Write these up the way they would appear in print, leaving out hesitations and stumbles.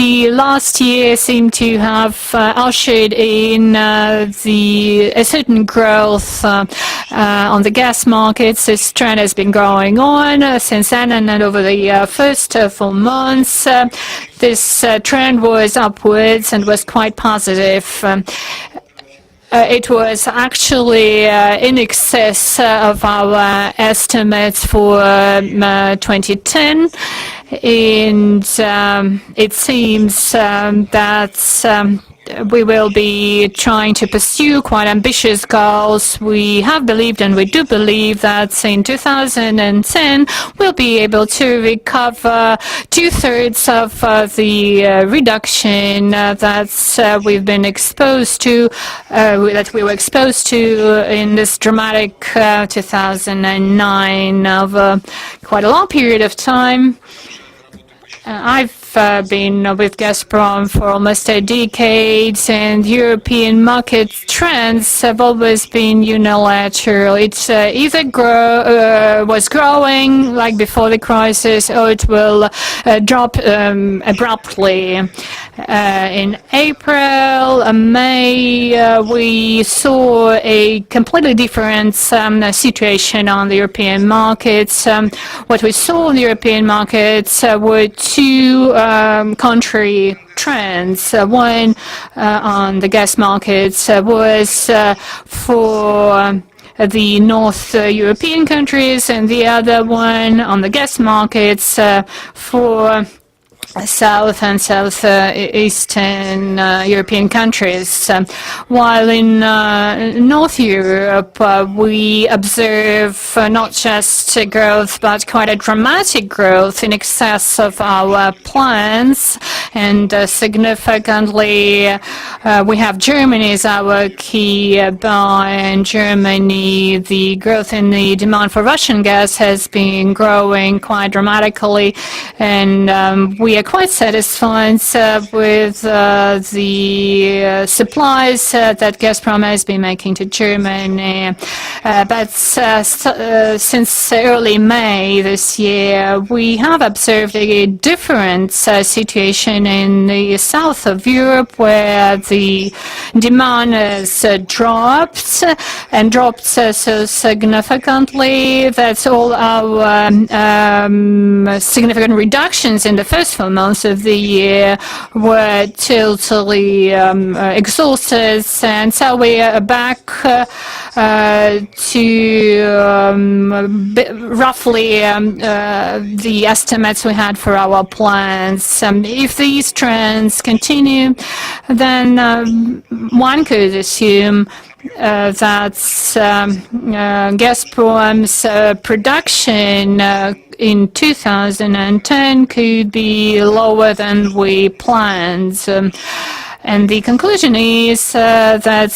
the last year seemed to have ushered in a certain growth on the gas markets. This trend has been going on since then, and then over the first 4 months, this trend was upwards and was quite positive. It was actually in excess of our estimates for 2010, and it seems that we will be trying to pursue quite ambitious goals. We have believed, and we do believe, that in 2010 we'll be able to recover 2/3 of the reduction that we've been exposed to, that we were exposed to in this dramatic 2009 over quite a long period of time. I've been with Gazprom for almost a decade, and European market trends have always been unilateral. It either was growing like before the crisis, or it will drop abruptly. In April, May, we saw a completely different situation on the European markets. What we saw in the European markets were two contrary trends. One on the gas markets was for the North European countries, and the other one on the gas markets for South and Southeastern European countries. While in North Europe, we observe not just growth, but quite a dramatic growth in excess of our plans, and significantly, we have Germany as our key buyer. In Germany, the growth in the demand for Russian gas has been growing quite dramatically, and we are quite satisfied with the supplies that Gazprom has been making to Germany. But since early May this year, we have observed a different situation in the south of Europe, where the demand has dropped, and dropped so significantly that all our significant reductions in the first 4 months of the year were totally exhausted, and so we are back to roughly the estimates we had for our plans. If these trends continue, then one could assume that Gazprom's production in 2010 could be lower than we planned. And the conclusion is that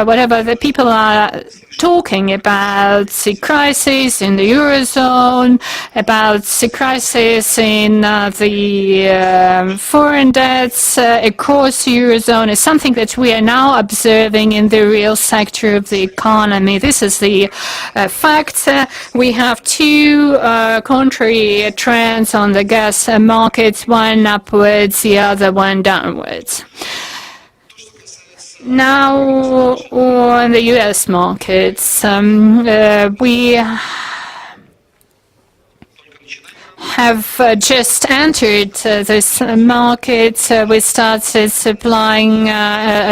whatever the people are talking about, the crisis in the Eurozone, about the crisis in the foreign debts across the Eurozone, is something that we are now observing in the real sector of the economy. This is the fact. We have two contrary trends on the gas markets, one upwards, the other one downwards. Now, on the U.S. markets, we have just entered this market. We started supplying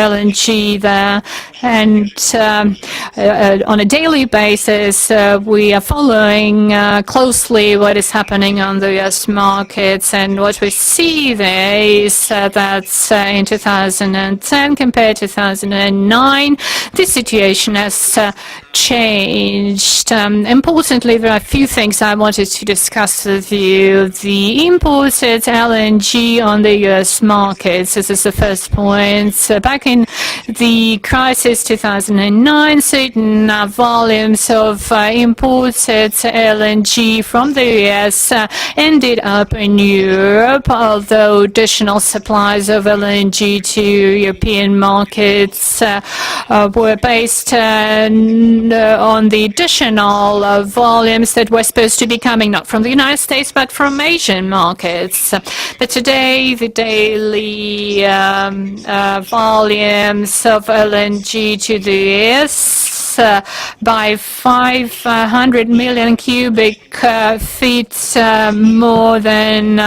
LNG there, and on a daily basis, we are following closely what is happening on the U.S. markets. And what we see there is that in 2010 compared to 2009, the situation has changed. Importantly, there are a few things I wanted to discuss with you. The imported LNG on the U.S. markets, this is the first point. Back in the crisis since 2009, certain volumes of imported LNG from the US ended up in Europe, although additional supplies of LNG to European markets were based on the additional volumes that were supposed to be coming not from the United States but from Asian markets. But today the daily volumes of LNG to the US by 500 million cubic feet more than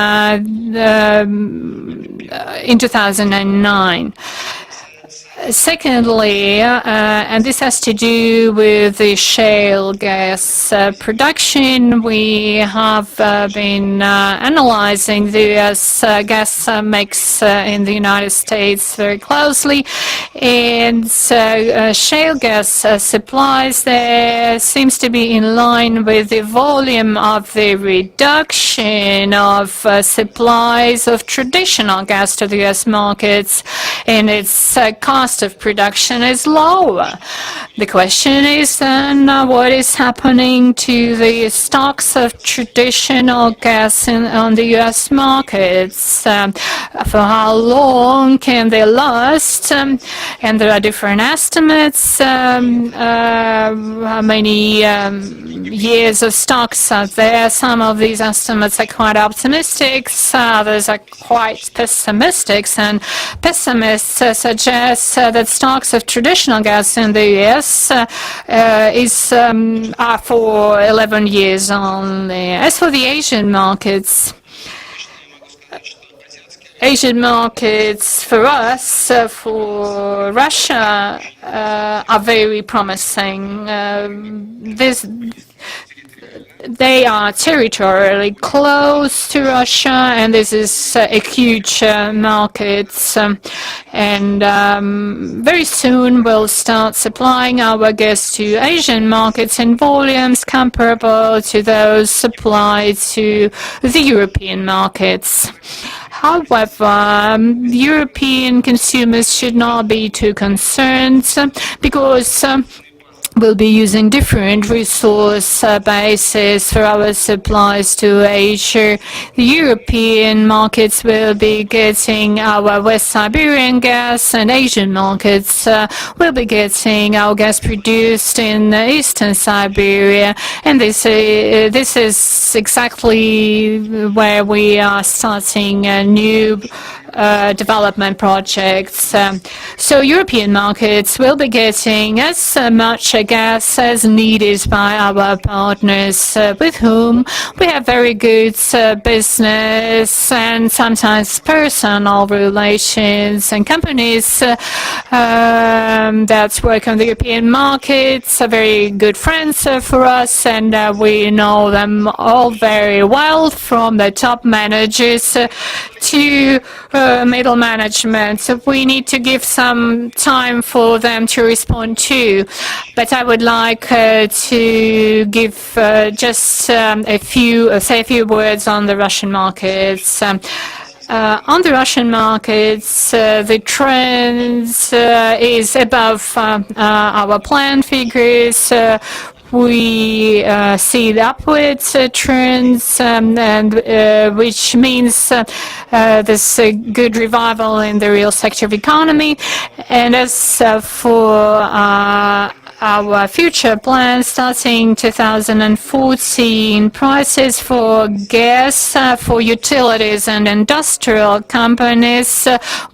in 2009. Secondly, and this has to do with the shale gas production, we have been analyzing the US gas mix in the United States very closely, and shale gas supplies there seems to be in line with the volume of the reduction of supplies of traditional gas to the US markets, and its cost of production is lower. The question is then what is happening to the stocks of traditional gas on the US markets? For how long can they last? And there are different estimates. How many years of stocks are there? Some of these estimates are quite optimistic, others are quite pessimistic, and pessimists suggest that stocks of traditional gas in the US are for 11 years only. As for the Asian markets for us, for Russia, are very promising. They are territorially close to Russia, and this is a huge market. And very soon we'll start supplying our gas to Asian markets in volumes comparable to those supplied to the European markets. However, European consumers should not be too concerned because we'll be using different resource bases for our supplies to Asia. The European markets will be getting our West Siberian gas, and Asian markets will be getting our gas produced in Eastern Siberia. And this is exactly where we are starting new development projects. So European markets will be getting as much gas as needed by our partners with whom we have very good business and sometimes personal relations, and companies that work on the European markets are very good friends for us, and we know them all very well, from the top managers to middle management. So we need to give some time for them to respond to. But I would like to give just a few words on the Russian markets. On the Russian markets, the trend is above our planned figures. We see the upward trends, which means there's a good revival in the real sector of economy. And as for our future plans, starting 2014, prices for gas for utilities and industrial companies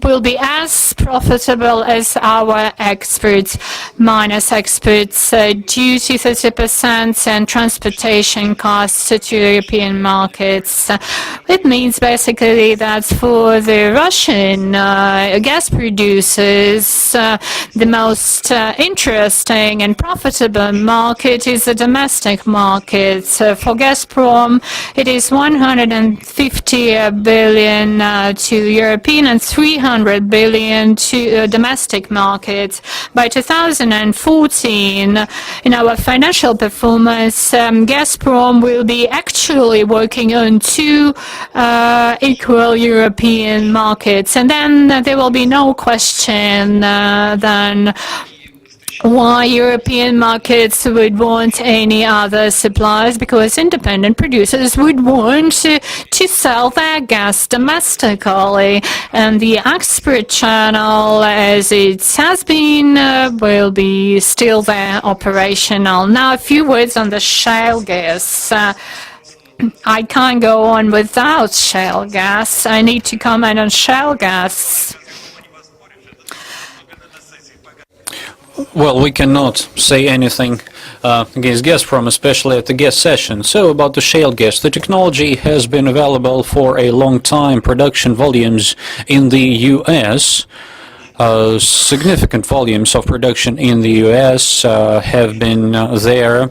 will be as profitable as our exports, minus exports duty 30% and transportation costs to European markets. It means basically that for the Russian gas producers, the most interesting and profitable market is the domestic market. For Gazprom, it is 150 billion to European and 300 billion to domestic markets. By 2014, in our financial performance, Gazprom will be actually working on two equal European markets, and then there will be no question then why European markets would want any other suppliers, because independent producers would want to sell their gas domestically, and the export channel, as it has been, will be still there operational. Now, a few words on the shale gas. I can't go on without shale gas. I need to comment on shale gas. Well, we cannot say anything against Gazprom, especially at the gas session. So about the shale gas, the technology has been available for a long time. Production volumes in the U.S., significant volumes of production in the U.S. Have been there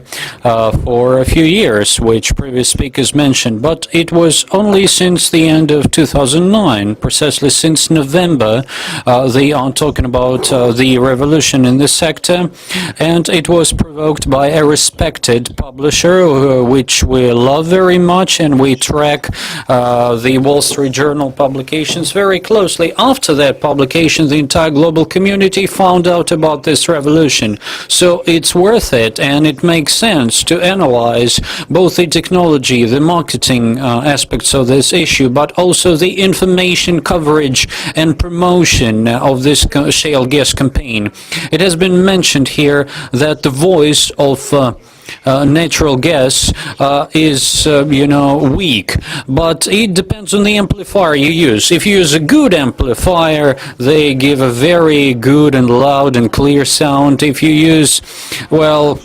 for a few years, which previous speakers mentioned, but it was only since the end of 2009, precisely since November, they are talking about the revolution in this sector, and it was provoked by a respected publisher, which we love very much, and we track the Wall Street Journal publications very closely. After that publication, the entire global community found out about this revolution. So it's worth it, and it makes sense to analyze both the technology, the marketing aspects of this issue, but also the information coverage and promotion of this shale gas campaign. It has been mentioned here that the voice of natural gas is, weak, but it depends on the amplifier you use. If you use a good amplifier, they give a very good and loud and clear sound. If you use, well,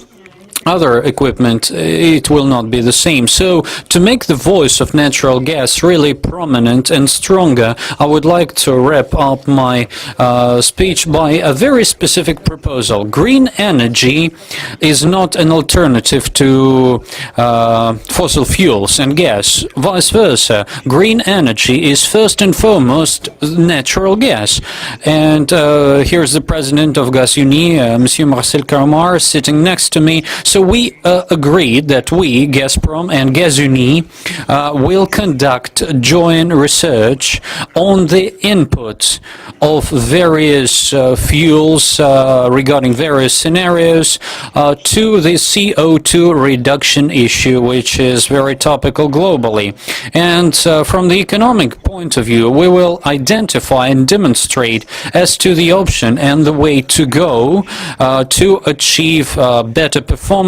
other equipment, it will not be the same. So to make the voice of natural gas really prominent and stronger, I would like to wrap up my speech by a very specific proposal. Green energy is not an alternative to fossil fuels and gas. Vice versa, green energy is first and foremost natural gas. And here's the president of Gazuni, Monsieur Marcel Caramar, sitting next to me. So we agreed that we, Gazprom and Gazuni, will conduct joint research on the input of various fuels regarding various scenarios to the CO2 reduction issue, which is very topical globally. And from the economic point of view, we will identify and demonstrate as to the option and the way to go to achieve better performance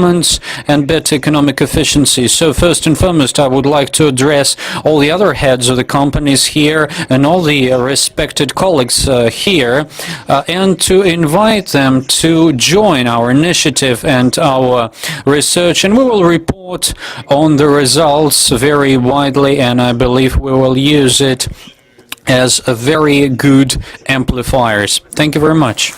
and better economic efficiency. So first and foremost, I would like to address all the other heads of the companies here and all the respected colleagues here, and to invite them to join our initiative and our research, and we will report on the results very widely, and I believe we will use it as a very good amplifiers. Thank you very much.